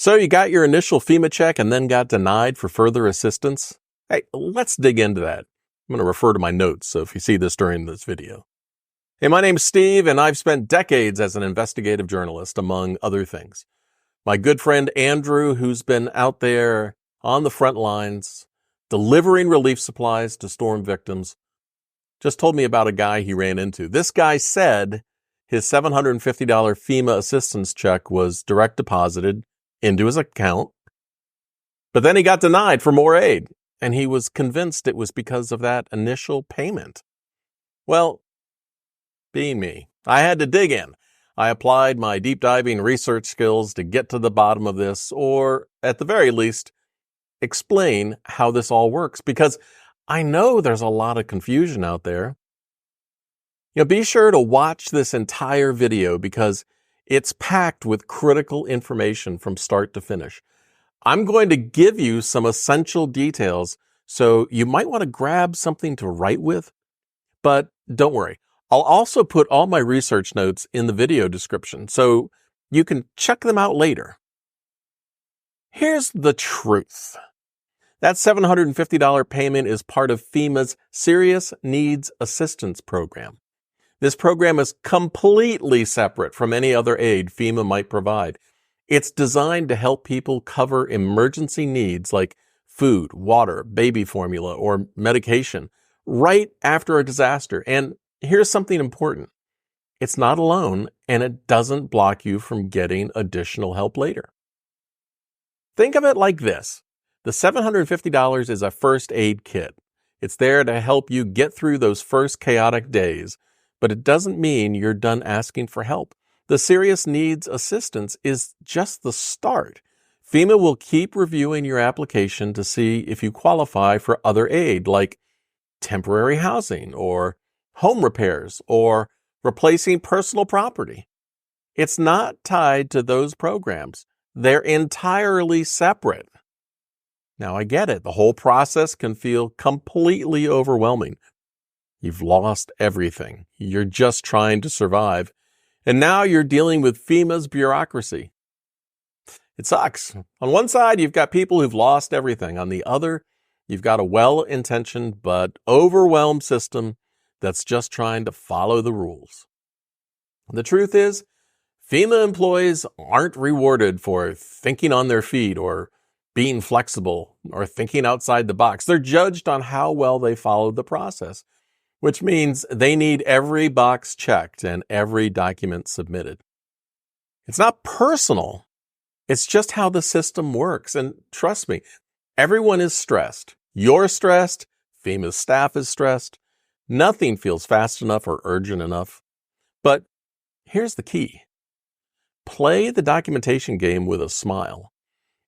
So you got your initial FEMA check and then got denied for further assistance? Hey, let's dig into that. I'm going to refer to my notes, so if you see this during this video. Hey, my name's Steve, and I've spent decades as an investigative journalist, among other things. My good friend Andrew, who's been out there on the front lines, delivering relief supplies to storm victims, just told me about a guy he ran into. This guy said his $750 FEMA assistance check was direct deposited into his account, but then he got denied for more aid, and he was convinced it was because of that initial payment. Well, being me, I had to dig in. I applied my deep diving research skills to get to the bottom of this, or at the very least, explain how this all works, because I know there's a lot of confusion out there. Be sure to watch this entire video because it's packed with critical information from start to finish. I'm going to give you some essential details, so you might want to grab something to write with. But don't worry, I'll also put all my research notes in the video description, so you can check them out later. Here's the truth. That $750 payment is part of FEMA's Serious Needs Assistance Program. This program is completely separate from any other aid FEMA might provide. It's designed to help people cover emergency needs like food, water, baby formula, or medication right after a disaster. And here's something important. It's not alone, and it doesn't block you from getting additional help later. Think of it like this. The $750 is a first aid kit. It's there to help you get through those first chaotic days, but it doesn't mean you're done asking for help. The serious needs assistance is just the start. FEMA will keep reviewing your application to see if you qualify for other aid, like temporary housing or home repairs or replacing personal property. It's not tied to those programs. They're entirely separate. Now, I get it. The whole process can feel completely overwhelming. You've lost everything. You're just trying to survive. And now you're dealing with FEMA's bureaucracy. It sucks. On one side, you've got people who've lost everything. On the other, you've got a well-intentioned but overwhelmed system that's just trying to follow the rules. The truth is, FEMA employees aren't rewarded for thinking on their feet or being flexible or thinking outside the box. They're judged on how well they followed the process, which means they need every box checked and every document submitted. It's not personal. It's just how the system works. And trust me, everyone is stressed. You're stressed. FEMA's staff is stressed. Nothing feels fast enough or urgent enough. But here's the key. Play the documentation game with a smile.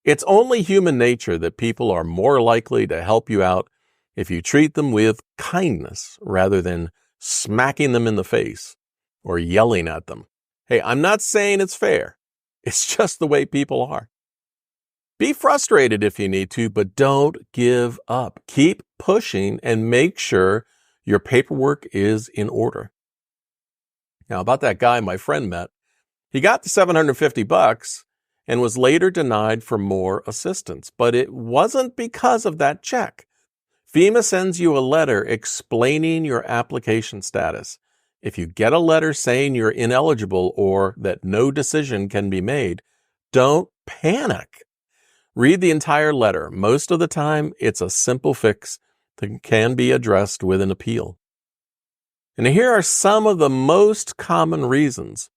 It's only human nature that people are more likely to help you out if you treat them with kindness rather than smacking them in the face or yelling at them. Hey, I'm not saying it's fair. It's just the way people are. Be frustrated if you need to, but don't give up. Keep pushing and make sure your paperwork is in order. Now, about that guy my friend met, he got the $750 and was later denied for more assistance, but it wasn't because of that check. FEMA sends you a letter explaining your application status. If you get a letter saying you're ineligible or that no decision can be made, don't panic. Read the entire letter. Most of the time, it's a simple fix that can be addressed with an appeal. And here are some of the most common reasons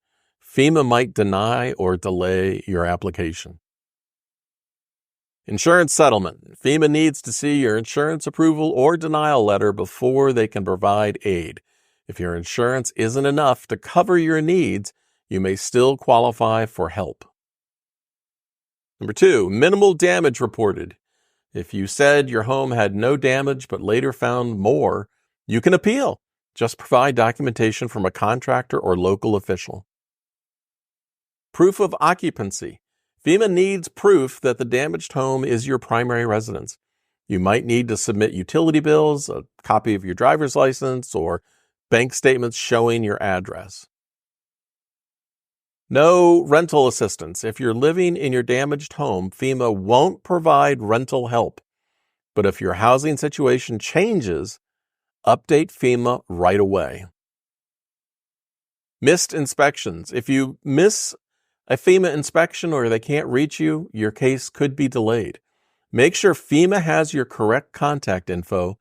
FEMA might deny or delay your application. Insurance settlement. FEMA needs to see your insurance approval or denial letter before they can provide aid. If your insurance isn't enough to cover your needs, you may still qualify for help. Number 2, minimal damage reported. If you said your home had no damage but later found more, you can appeal. Just provide documentation from a contractor or local official. Proof of occupancy. FEMA needs proof that the damaged home is your primary residence. You might need to submit utility bills, a copy of your driver's license, or bank statements showing your address. No rental assistance. If you're living in your damaged home, FEMA won't provide rental help. But if your housing situation changes, update FEMA right away. Missed inspections. If you miss a FEMA inspection or they can't reach you, your case could be delayed. Make sure FEMA has your correct contact info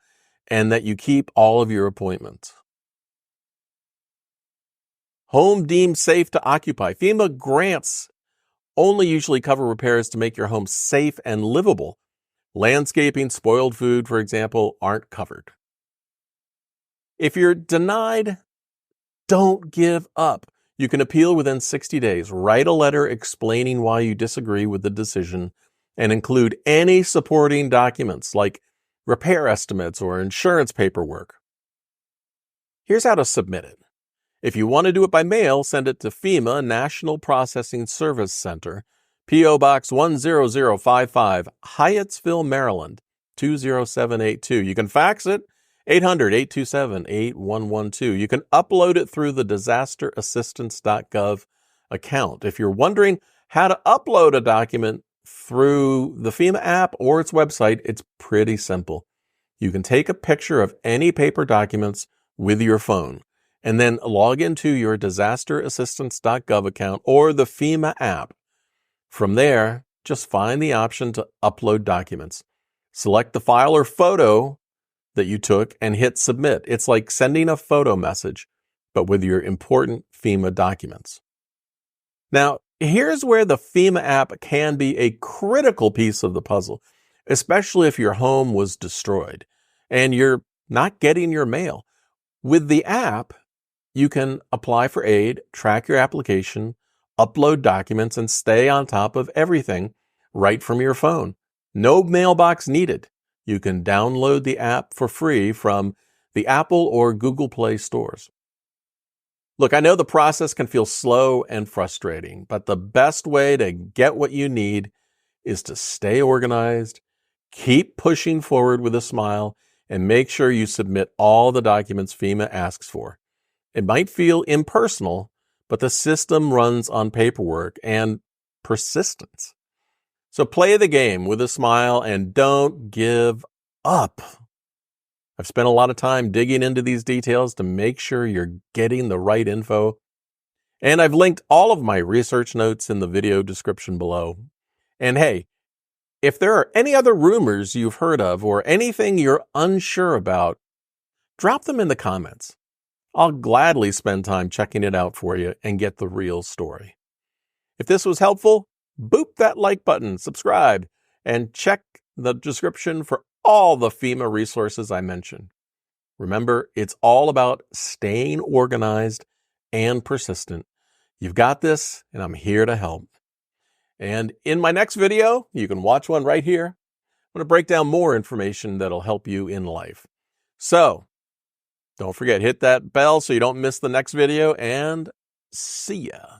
and that you keep all of your appointments. Home deemed safe to occupy. FEMA grants only usually cover repairs to make your home safe and livable. Landscaping, spoiled food, for example, aren't covered. If you're denied, don't give up. You can appeal within 60 days. Write a letter explaining why you disagree with the decision and include any supporting documents like repair estimates or insurance paperwork. Here's how to submit it. If you want to do it by mail, send it to FEMA National Processing Service Center, P.O. Box 10055, Hyattsville, Maryland, 20782. You can fax it, 800-827-8112. You can upload it through the disasterassistance.gov account. If you're wondering how to upload a document through the FEMA app or its website, it's pretty simple. You can take a picture of any paper documents with your phone and then log into your disasterassistance.gov account or the FEMA app. From there, just find the option to upload documents. Select the file or photo that you took and hit submit. It's like sending a photo message, but with your important FEMA documents. Now, here's where the FEMA app can be a critical piece of the puzzle, especially if your home was destroyed and you're not getting your mail. With the app, you can apply for aid, track your application, upload documents, and stay on top of everything right from your phone. No mailbox needed. You can download the app for free from the Apple or Google Play stores. Look, I know the process can feel slow and frustrating, but the best way to get what you need is to stay organized, keep pushing forward with a smile, and make sure you submit all the documents FEMA asks for. It might feel impersonal, but the system runs on paperwork and persistence. So play the game with a smile and don't give up. I've spent a lot of time digging into these details to make sure you're getting the right info. And I've linked all of my research notes in the video description below. And hey, if there are any other rumors you've heard of or anything you're unsure about, drop them in the comments. I'll gladly spend time checking it out for you and get the real story. If this was helpful, boop that like button, subscribe, and check the description for all the FEMA resources I mentioned. Remember, it's all about staying organized and persistent. You've got this, and I'm here to help. And in my next video, you can watch one right here, I'm going to break down more information that'll help you in life. So, don't forget, hit that bell so you don't miss the next video, and see ya.